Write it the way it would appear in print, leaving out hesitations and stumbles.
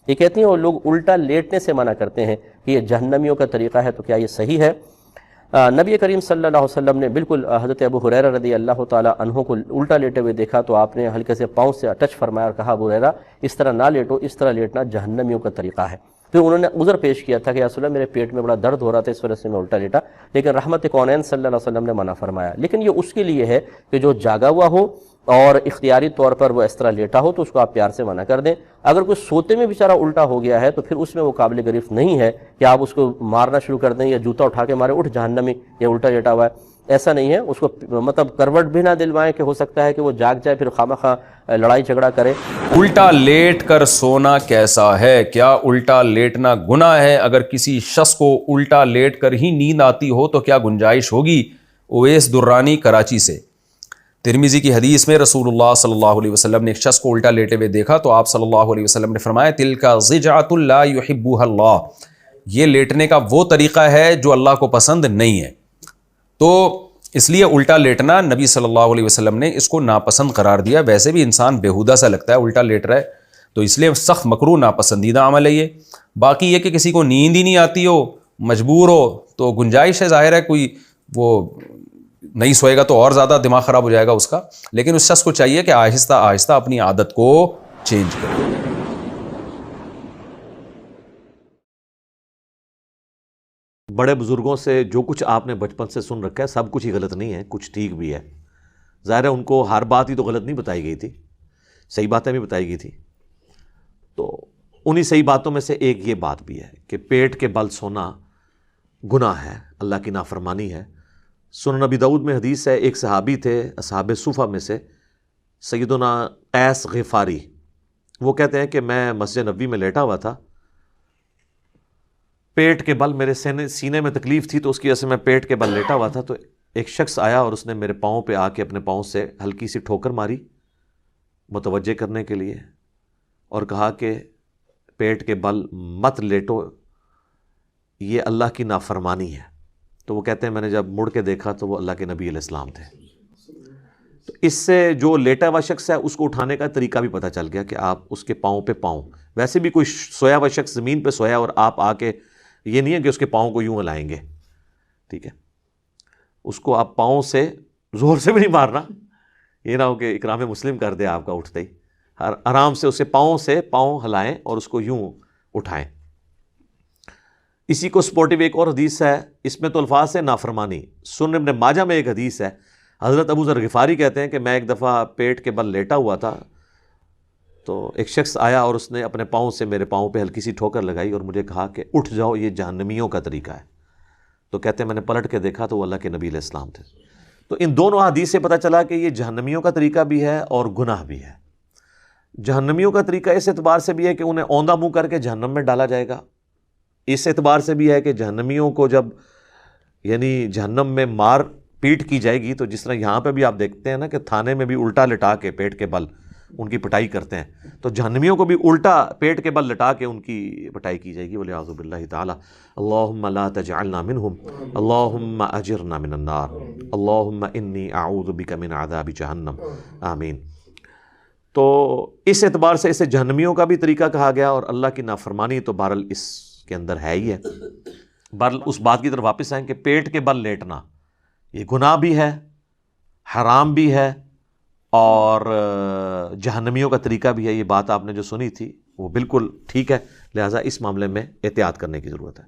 یہ کہتی ہیں وہ لوگ الٹا لیٹنے سے منع کرتے ہیں کہ یہ جہنمیوں کا طریقہ ہے، تو کیا یہ صحیح ہے؟ نبی کریم صلی اللہ علیہ وسلم نے بالکل حضرت ابو ہریرہ رضی اللہ تعالی عنہ کو الٹا لیٹے ہوئے دیکھا تو آپ نے ہلکے سے پاؤں سے ٹچ فرمایا اور کہا ابو ہریرہ اس طرح نہ لیٹو، اس طرح لیٹنا جہنمیوں کا طریقہ ہے۔ پھر انہوں نے عذر پیش کیا تھا کہ یا رسول اللہ میرے پیٹ میں بڑا درد ہو رہا تھا اس وجہ سے میں الٹا لیٹا، لیکن رحمت کونین صلی اللہ علیہ وسلم نے منع فرمایا۔ لیکن یہ اس کے لیے ہے کہ جو جاگا ہوا ہو اور اختیاری طور پر وہ اس طرح لیٹا ہو تو اس کو آپ پیار سے منع کر دیں۔ اگر کوئی سوتے میں بیچارہ الٹا ہو گیا ہے تو پھر اس میں وہ قابل گرفت نہیں ہے کہ آپ اس کو مارنا شروع کر دیں یا جوتا اٹھا کے مارے اٹھ جہنمی یا الٹا لیٹا ہوا ہے، ایسا نہیں ہے۔ اس کو مطلب کروٹ بھی نہ دلوائیں کہ ہو سکتا ہے کہ وہ جاگ جائے پھر خواہ لڑائی جھگڑا کرے۔ الٹا لیٹ کر سونا کیسا ہے؟ کیا الٹا لیٹنا گناہ ہے؟ اگر کسی شخص کو الٹا لیٹ کر ہی نیند آتی ہو تو کیا گنجائش ہوگی؟ اویس درانی کراچی سے۔ ترمذی کی حدیث میں رسول اللہ صلی اللہ علیہ وسلم نے ایک شخص کو الٹا لیٹے ہوئے دیکھا تو آپ صلی اللہ علیہ وسلم نے فرمایا تلک ضجعۃ لا یحبها اللہ، یہ لیٹنے کا وہ طریقہ ہے جو اللہ کو پسند نہیں ہے۔ تو اس لیے الٹا لیٹنا نبی صلی اللہ علیہ وسلم نے اس کو ناپسند قرار دیا۔ ویسے بھی انسان بےہودہ سا لگتا ہے الٹا لیٹ رہا ہے، تو اس لیے سخت مکروہ ناپسندیدہ عمل ہے یہ۔ باقی یہ کہ کسی کو نیند ہی نہیں آتی ہو، مجبور ہو، تو گنجائش ہے، ظاہر ہے کوئی وہ نہیں سوئے گا تو اور زیادہ دماغ خراب ہو جائے گا اس کا، لیکن اس شخص کو چاہیے کہ آہستہ آہستہ اپنی عادت کو چینج کرے۔ بڑے بزرگوں سے جو کچھ آپ نے بچپن سے سن رکھا ہے سب کچھ ہی غلط نہیں ہے، کچھ ٹھیک بھی ہے۔ ظاہر ہے ان کو ہر بات ہی تو غلط نہیں بتائی گئی تھی، صحیح باتیں بھی بتائی گئی تھی۔ تو انہی صحیح باتوں میں سے ایک یہ بات بھی ہے کہ پیٹ کے بل سونا گناہ ہے، اللہ کی نافرمانی ہے۔ سنن نبی داؤد میں حدیث ہے، ایک صحابی تھے اصحاب صفہ میں سے، سیدنا قیس غفاری، وہ کہتے ہیں کہ میں مسجد نبوی میں لیٹا ہوا تھا، پیٹ کے بل میرے سینے میں تکلیف تھی تو اس کی وجہ سے میں پیٹ کے بل لیٹا ہوا تھا، تو ایک شخص آیا اور اس نے میرے پاؤں پہ آ کے اپنے پاؤں سے ہلکی سی ٹھوکر ماری متوجہ کرنے کے لیے، اور کہا کہ پیٹ کے بل مت لیٹو، یہ اللہ کی نافرمانی ہے۔ تو وہ کہتے ہیں میں نے جب مڑ کے دیکھا تو وہ اللہ کے نبی علیہ السلام تھے۔ تو اس سے جو لیٹا ہوا شخص ہے اس کو اٹھانے کا طریقہ بھی پتہ چل گیا کہ آپ اس کے پاؤں پہ پاؤں، ویسے بھی کوئی سویا ہوا شخص زمین پہ سویا اور آپ آ کے، یہ نہیں ہے کہ اس کے پاؤں کو یوں ہلائیں گے، ٹھیک ہے، اس کو آپ پاؤں سے زور سے بھی نہیں مارنا، یہ نہ ہو کہ اکرام مسلم کر دے آپ کا اٹھتے ہی، آرام سے اسے پاؤں سے پاؤں ہلائیں اور اس کو یوں اٹھائیں۔ اسی کو سپورٹیو ایک اور حدیث ہے، اس میں تو الفاظ ہے نافرمانی۔ سنن ابن ماجہ میں ایک حدیث ہے، حضرت ابو ذر غفاری کہتے ہیں کہ میں ایک دفعہ پیٹ کے بل لیٹا ہوا تھا تو ایک شخص آیا اور اس نے اپنے پاؤں سے میرے پاؤں پہ ہلکی سی ٹھوکر لگائی اور مجھے کہا کہ اٹھ جاؤ، یہ جہنمیوں کا طریقہ ہے۔ تو کہتے ہیں میں نے پلٹ کے دیکھا تو وہ اللہ کے نبی علیہ السلام تھے۔ تو ان دونوں حدیث سے پتہ چلا کہ یہ جہنمیوں کا طریقہ بھی ہے اور گناہ بھی ہے۔ جہنمیوں کا طریقہ اس اعتبار سے بھی ہے کہ انہیں اوندھا منہ کر کے جہنم میں ڈالا جائے گا، اس اعتبار سے بھی ہے کہ جہنمیوں کو جب یعنی جہنم میں مار پیٹ کی جائے گی تو جس طرح یہاں پہ بھی آپ دیکھتے ہیں نا کہ تھانے میں بھی الٹا لٹا کے پیٹ کے بل ان کی پٹائی کرتے ہیں، تو جہنمیوں کو بھی الٹا پیٹ کے بل لٹا کے ان کی پٹائی کی جائے گی۔ والعیاذ باللہ تعالی۔ اللہم لا تجعلنا منہم، اللہم اجرنا من النار، اللہم انی اعوذ بک من عذاب جہنم، آمین۔ تو اس اعتبار سے اسے جہنمیوں کا بھی طریقہ کہا گیا، اور اللہ کی نافرمانی تو بہرحال اس کے اندر ہے ہی ہے۔ بہرحال اس بات کی طرف واپس آئیں کہ پیٹ کے بل لیٹنا یہ گناہ بھی ہے، حرام بھی ہے، اور جہنمیوں کا طریقہ بھی ہے۔ یہ بات آپ نے جو سنی تھی وہ بالکل ٹھیک ہے، لہٰذا اس معاملے میں احتیاط کرنے کی ضرورت ہے۔